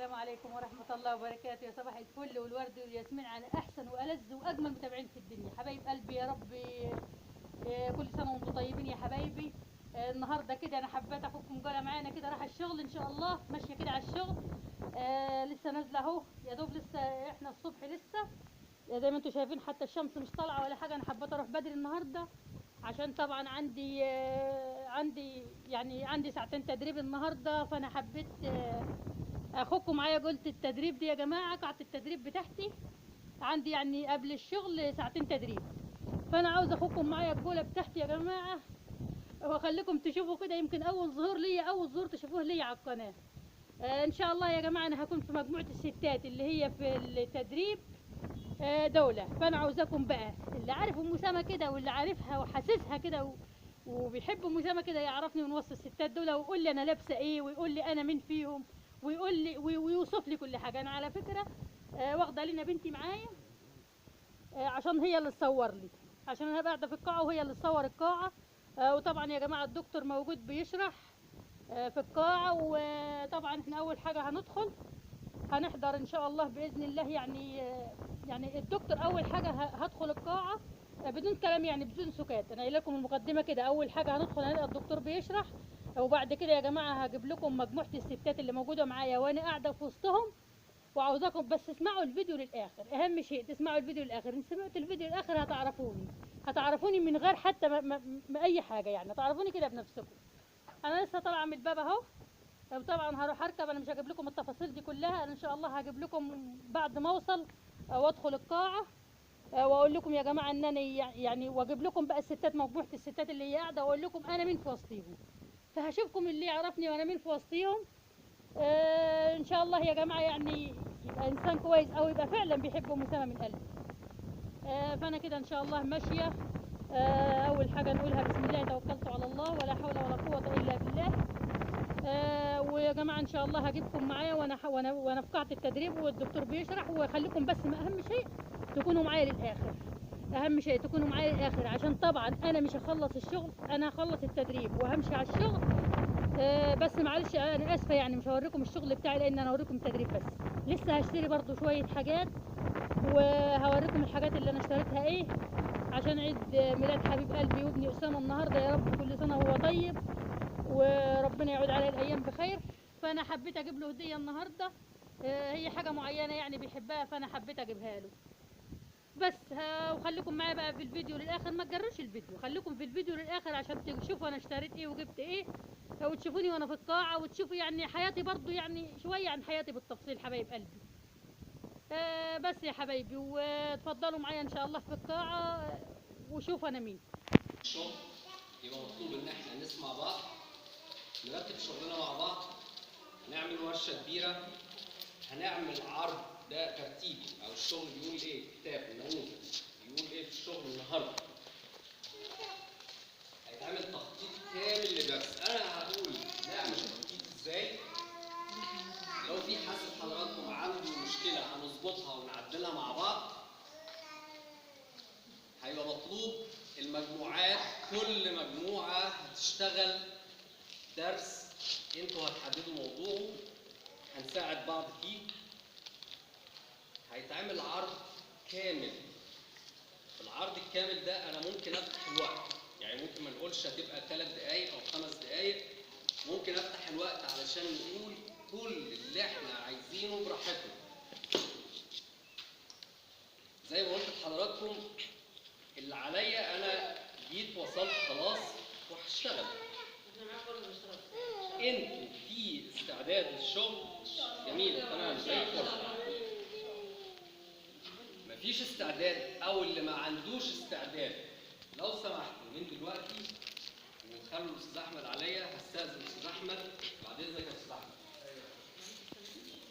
السلام عليكم ورحمة الله وبركاته. يا صباح الفل والورد والياسمين على أحسن وألذ وأجمل متابعين في الدنيا، حبايب قلبي يا رب. كل سنة وانتم طيبين يا حبايبي. النهاردة كده أنا حبيت أخدكم جولة معانا كده، رايحة الشغل إن شاء الله، ماشية كده على الشغل. لسه نازلة أهو، يا دوب لسه إحنا الصبح لسه زي ما انتم شايفين، حتى الشمس مش طالعة ولا حاجة. أنا حبيت أروح بدري النهاردة عشان طبعا عندي ساعتين تدريب النهارده، فانا حبيت اخدكم معايا. قلت التدريب دي يا جماعه، قاعه التدريب بتاعتي عندي يعني قبل الشغل ساعتين تدريب، فانا عاوز اخدكم معايا الجوله بتاعتي يا جماعه، واخليكم تشوفوا كده. يمكن اول ظهور ليا، اول ظهور تشوفوه ليا على القناه. ان شاء الله يا جماعه انا هكون في مجموعه الستات اللي هي في التدريب دولة. فانا عاوزاكم بقى اللي عارف ام اسامه كده واللي عارفها وحاسسها كده وبيحب ام اسامه كده يعرفني من وسط الستات دول، ويقول لي انا لابسه ايه، ويقول لي انا مين فيهم، ويقول لي ويوصف لي كل حاجه. انا على فكره واخده لنا بنتي معايا عشان هي اللي تصور لي، عشان انا قاعده في القاعه وهي اللي تصور القاعه. وطبعا يا جماعه الدكتور موجود بيشرح في القاعه. وطبعا احنا اول حاجه هنحضر ان شاء الله باذن الله. يعني الدكتور اول حاجه هدخل القاعه بدون كلام، يعني بدون سكات. انا قايله لكم المقدمه كده، اول حاجه هندخل هنلاقي الدكتور بيشرح، وبعد كده يا جماعه هجيب لكم مجموعه الستات اللي موجوده معايا وانا قاعده في وسطهم. وعاوزاكم بس تسمعوا الفيديو للاخر، اهم شيء تسمعوا الفيديو للاخر. ان سمعتوا الفيديو للاخر هتعرفوني من غير حتى ما اي حاجه، يعني هتعرفوني كده بنفسكم. انا لسه طالعه من الباب اهو، طبعا هروح اركب. انا مش هجيب لكم التفاصيل دي كلها، انا ان شاء الله هجيب لكم بعد ما اوصل وادخل القاعه واقول لكم يا جماعه ان انا يعني واجيب لكم بقى الستات، مجموعه الستات اللي هي قاعده، واقول لكم انا مين في وسطيهم. فهشوفكم اللي يعرفني وانا مين في وسطيهم. ان شاء الله يا جماعه، يعني يبقى انسان كويس او يبقى فعلا بيحب ام سلمى من قلبه. فانا كده ان شاء الله ماشيه. اول حاجه نقولها بسم الله توكلت على الله ولا حول ولا قوه الا بالله. ويا جماعه ان شاء الله هجيبكم معايا وانا في قاعه التدريب والدكتور بيشرح. واخليكم بس ما اهم شيء تكونوا معايا للاخر، اهم شيء تكونوا معايا للاخر، عشان طبعا انا مش هخلص الشغل، انا هخلص التدريب وهمشي على الشغل. بس معلش انا اسفه، يعني مش هوريكم الشغل بتاعي لان انا هوريكم التدريب بس. لسه هشتري برضو شويه حاجات وهوريكم الحاجات اللي انا اشتريتها ايه، عشان عيد ميلاد حبيب قلبي وابني اسامه النهارده. يا رب كل سنه وهو طيب وربنا يعود عليه الايام بخير. فانا حبيت اجيب له هديه النهارده، هي حاجه معينه يعني بيحبها، فانا حبيت اجيبها له. بس وخليكم معايا بقى في الفيديو للاخر، ما تجروش الفيديو، خليكم في الفيديو للاخر عشان تشوفوا انا اشتريت ايه وجبت ايه، وتشوفوني وانا في القاعه، وتشوفوا يعني حياتي برضو، يعني شويه عن حياتي بالتفصيل حبايب قلبي. بس يا حبايبي، وتفضلوا معايا ان شاء الله في القاعه وشوفوا انا مين. الشغل يبقى مطلوب ان احنا نسمع بعض، نرتب شغلنا مع بعض، نعمل ورشه كبيره، هنعمل عرض ده ترتيبي او الشغل بيقول ايه، كتاب نموذج بيقول ايه في الشغل النهارده. هيتعمل تخطيط كامل لدرس. انا هقول نعمل تخطيط ازاي. لو في حد حضراتكم عنده مشكله هنظبطها ونعدلها مع بعض. هيبقى مطلوب المجموعات، كل مجموعه هتشتغل درس انتوا هتحددوا موضوعه، هنساعد بعض فيه. هيتعمل عرض كامل. العرض الكامل ده انا ممكن افتح الوقت، يعني ممكن ما نقولش هتبقى 3 دقايق او 5 دقايق، ممكن افتح الوقت علشان نقول كل اللي احنا عايزينه براحتنا. زي ما قلت لحضراتكم، اللي عليا انا جيت وصلت خلاص وهشتغل. انتوا في استعداد للشغل؟ جميل، تمام، زي الفل. مفيش استعداد او اللي ما عندوش استعداد، لو سمحتوا من دلوقتي وخلوا الاستاذ احمد عليا، هستاذن الاستاذ احمد بعد اذنك يا استاذ احمد.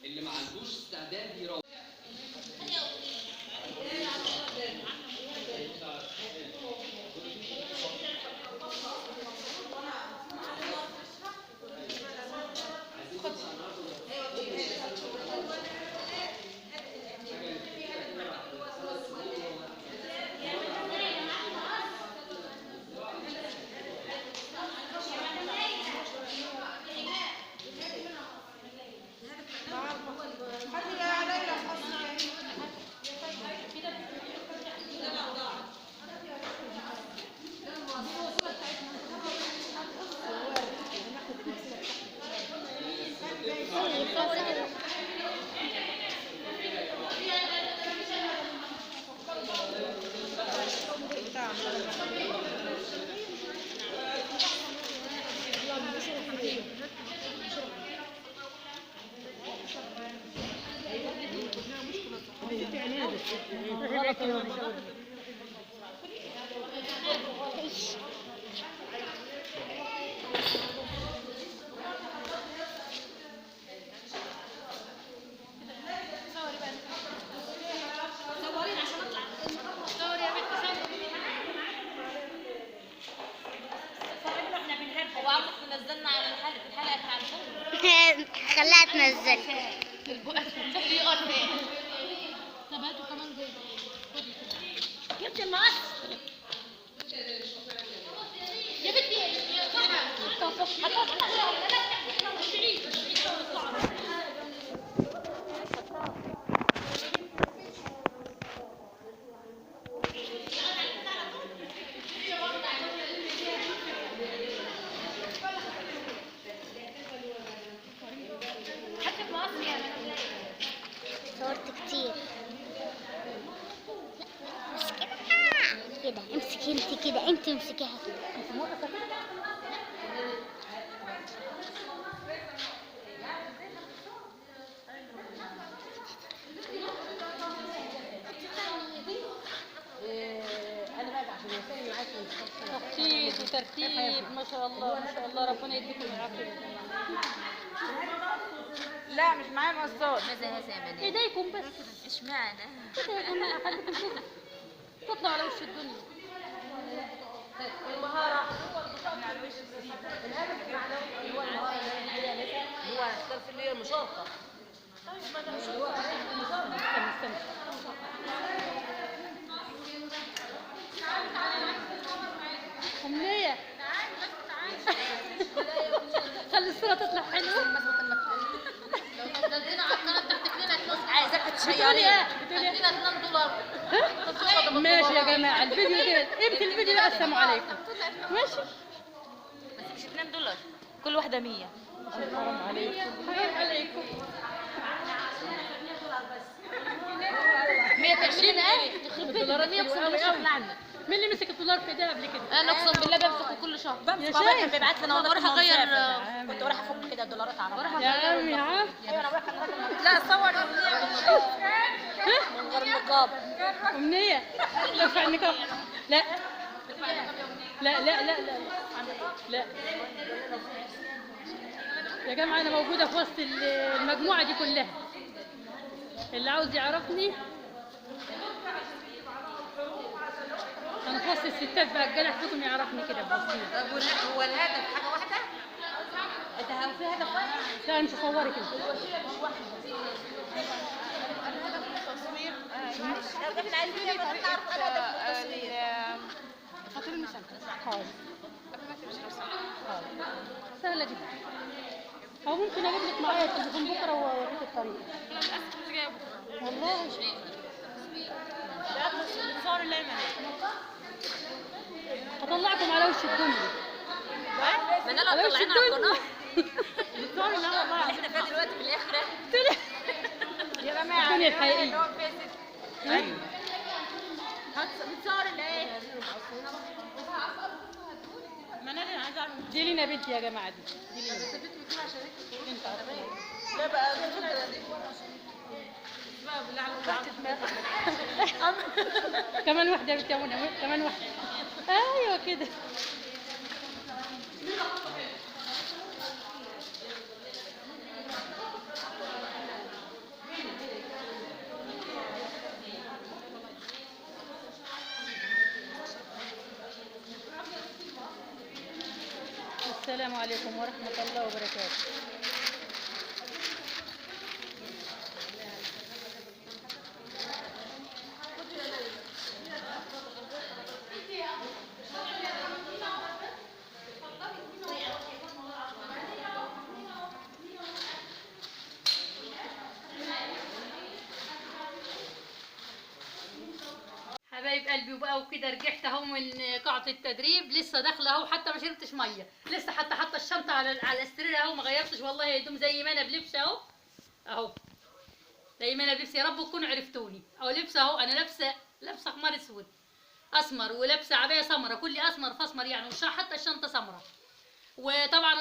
اللي ما عندوش استعداد يروح. هو عمرك نزلنا على الحلقه بتاع الفيلم خلاها تنزل. طب هاتوا كمان جوه. جبت المقص يا بنتي صورت كتير. كده امسكي انت كده، انت امسكيها كده. تخطيط وترتيب ما شاء الله ما شاء الله، ربنا يديكم العافيه. لا مش معايا مقصات. ماذا هذا يا بنات؟ ايديكم بس اشمعنى؟ كده يا جماعه، خليكم كده تطلعوا على وش الدنيا. المهارة على وش السرير. هو هيختار في اللي هي المشاركة. استنى استنى. أمنية خلي الصورة تطلع حلوة. لو نزلنا على القناة تحت لنا فلوس عايزاك بتقولي تشيرين. ايه؟ بتقولي ايه؟ تدينا $2. ماشي يا جماعة، الفيديو ده قيمة الفيديو ده السلام عليكم. ماشي؟ بس مش $2، كل واحدة 100. حرام عليكم حرام عليكم. 120 ايه؟ يخرب بيت الدولارات، اقسم بالله شغل عنك. مين اللي مسك الدولار في ايديه قبل كده؟ انا اقسم بالله بمسكه كل شهر. يا بابا كان شايف؟ بيبعت لنا وانا بروح كنت أغير- مسافر. كنت بروح افك كده الدولارات على بعض. يا عمي ها؟ ايوه انا بروح لا صور من غير نقاب. أمنية ارفع النقاب. لا لا لا لا لا لا يا جماعة، أنا موجودة في وسط المجموعة دي كلها. اللي عاوز يعرفني أنا في وسط الستات بقى، الجلح فيكم يعرفني كده ببسيط. طب هو الهدف حاجه واحده؟ انت في هدف واحد؟ لا مش هصورك انت. التصوير معلش احنا عايزين نعرف الهدف من التصوير. فاطمه المشهد حاضر حاضر سهلة جدا. أو ممكن أجيب لك معايا التليفون بكرة وأوريك الطريق. للاسف مش جايه بكره. والله لا صور الايمن. هطلعكم على وش الدنيا. ما انا على لو وش طلعنا على القناه الدنيا. لا والله احنا فيها دلوقتي في الاخره يا جماعه الدنيا الحقيقية. ايوه بتصور اللي ايه؟ ما انا اللي عايزه اعمل دي لينا بنتي يا جماعة، دي لينا. انت لا بقى الفكره دي بقى بالله عليك كمان واحدة يا بنتي يا منى، كمان واحدة. أيوة كده. السلام عليكم ورحمة الله وبركاته. حبايب قلبي وبقى وكده رجعت اهو من قاعة التدريب، لسه داخله اهو، حتى ما شربتش ميه، لسه حتى حاطه الشنطه على السرير اهو، ما غيرتش والله هدوم زي ما انا بلبس اهو اهو، زي ما انا بلبس. يا رب تكونوا عرفتوني اهو، لبسه اهو، انا لابسه خمار اسود اسمر، ولابسه عبايه سمراء، كلي اسمر في اسمر يعني، حتى الشنطه سمراء. وطبعا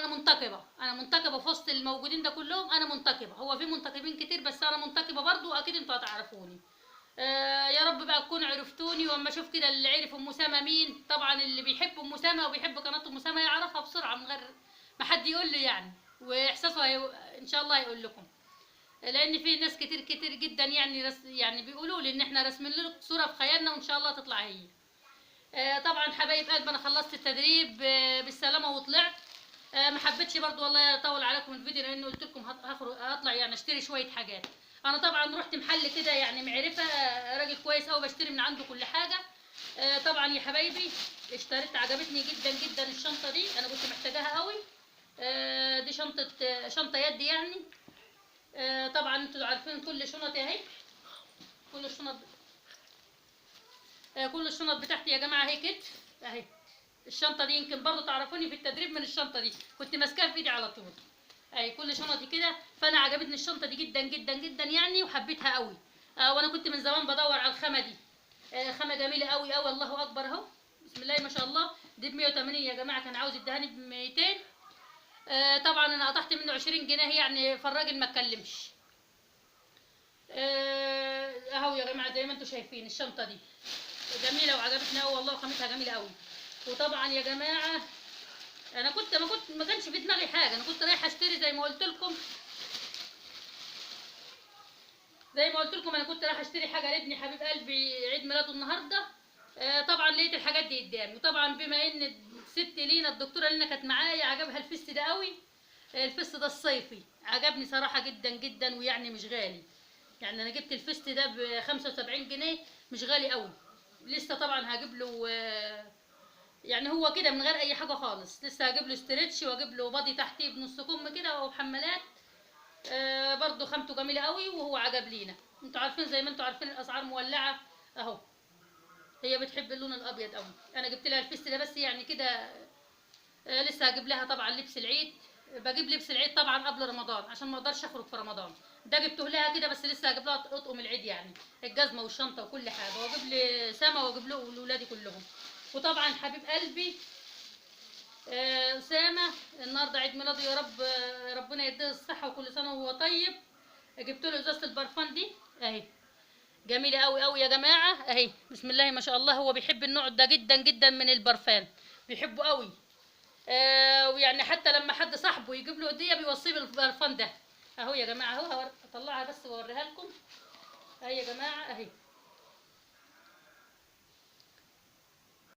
انا منتقبه في وسط الموجودين ده كلهم، انا منتقبه. هو في منتقبين كتير بس انا منتقبه برضو، اكيد انتوا هتعرفوني. يا رب بقى تكونوا عرفتوني، واما اشوف كده اللي عرف ام سما مين. طبعا اللي بيحب ام سما وبيحب قناه ام سما يعرفها بسرعه من غير ما حد يقول له يعني، واحساسه ان شاء الله هيقول لكم. لان في ناس كتير كتير جدا يعني يعني بيقولوا لي ان احنا راسمين لكم صوره في خيالنا وان شاء الله تطلع هي. طبعا حبايب قلب انا خلصت التدريب بالسلامه وطلعت. ما حبيتش برضو والله اطول عليكم الفيديو، لانه قلت لكم هطلع يعني اشتري شويه حاجات. انا طبعا رحت محل كده يعني معرفه، راجل كويس قوي بشتري من عنده كل حاجه. طبعا يا حبايبي اشتريت، عجبتني جدا جدا الشنطه دي، انا كنت محتاجاها قوي. دي شنطه يد يعني. طبعا انتوا عارفين كل شنطي اهي، كل الشنط كل الشنط بتاعتي يا جماعه اهي كتف اهي. الشنطه دي يمكن برضه تعرفوني في التدريب من الشنطه دي، كنت ماسكاها في ايدي على طول اهي كل شنطي كده. فانا عجبتني الشنطه دي جدا جدا جدا يعني، وحبيتها قوي. وانا كنت من زمان بدور على الخامه دي. خامه جميله قوي قوي، الله اكبر اهو، بسم الله ما شاء الله. دي ب 180 يا جماعه، كان عاوز يدهاني ب 200. طبعا انا قطعت منه 20 جنيه يعني، فالراجل ما اتكلمش. اهو يا جماعه زي ما انتم شايفين الشنطه دي جميله وعجبتني قوي والله، وخامتها جميله قوي. وطبعا يا جماعه انا ما كانش في دماغي حاجه، انا كنت رايحه اشتري زي ما قلت لكم. انا كنت رايحه اشتري حاجه لابني حبيب قلبي عيد ميلاده النهارده. طبعا لقيت الحاجات دي قدامي، وطبعا بما ان الست لينا الدكتوره لينا كانت معايا عجبها الفست ده قوي. الفست ده الصيفي عجبني صراحه جدا جدا، ويعني مش غالي يعني. انا جبت الفست ده ب 75 جنيه، مش غالي قوي. لسه طبعا هجيب له يعني هو كده من غير اي حاجه خالص، لسه هجيب له استرتش واجيب له بادي تحتيه بنص كم كده وحمالات. برضو خامته جميله قوي وهو عجب لينا. انتوا عارفين زي ما انتوا عارفين الاسعار مولعه اهو. هي بتحب اللون الابيض قوي. انا جبت لها الفست ده بس يعني كده. لسه هجيب لها طبعا لبس العيد. بجيب لبس العيد طبعا قبل رمضان عشان ما اقدرش اخرج في رمضان. ده جبته لها كده بس لسه هجيب لها اطقم العيد يعني، الجزمه والشنطه وكل حاجه، واجيب لي سما واجيب له لاولادي كلهم. وطبعا حبيب قلبي اسامه النهارده عيد ميلاده، يا رب ربنا يديه الصحه وكل سنه وهو طيب. جبت له ازازه البرفان دي اهي، جميله قوي قوي يا جماعه اهي، بسم الله ما شاء الله. هو بيحب النوع ده جدا جدا من البرفان، بيحبه قوي. ويعني حتى لما حد صاحبه يجيب له هديه بيوصيه بالبرفان ده اهو يا جماعه اهو. اطلعها بس واوريها لكم اهي يا جماعه اهي.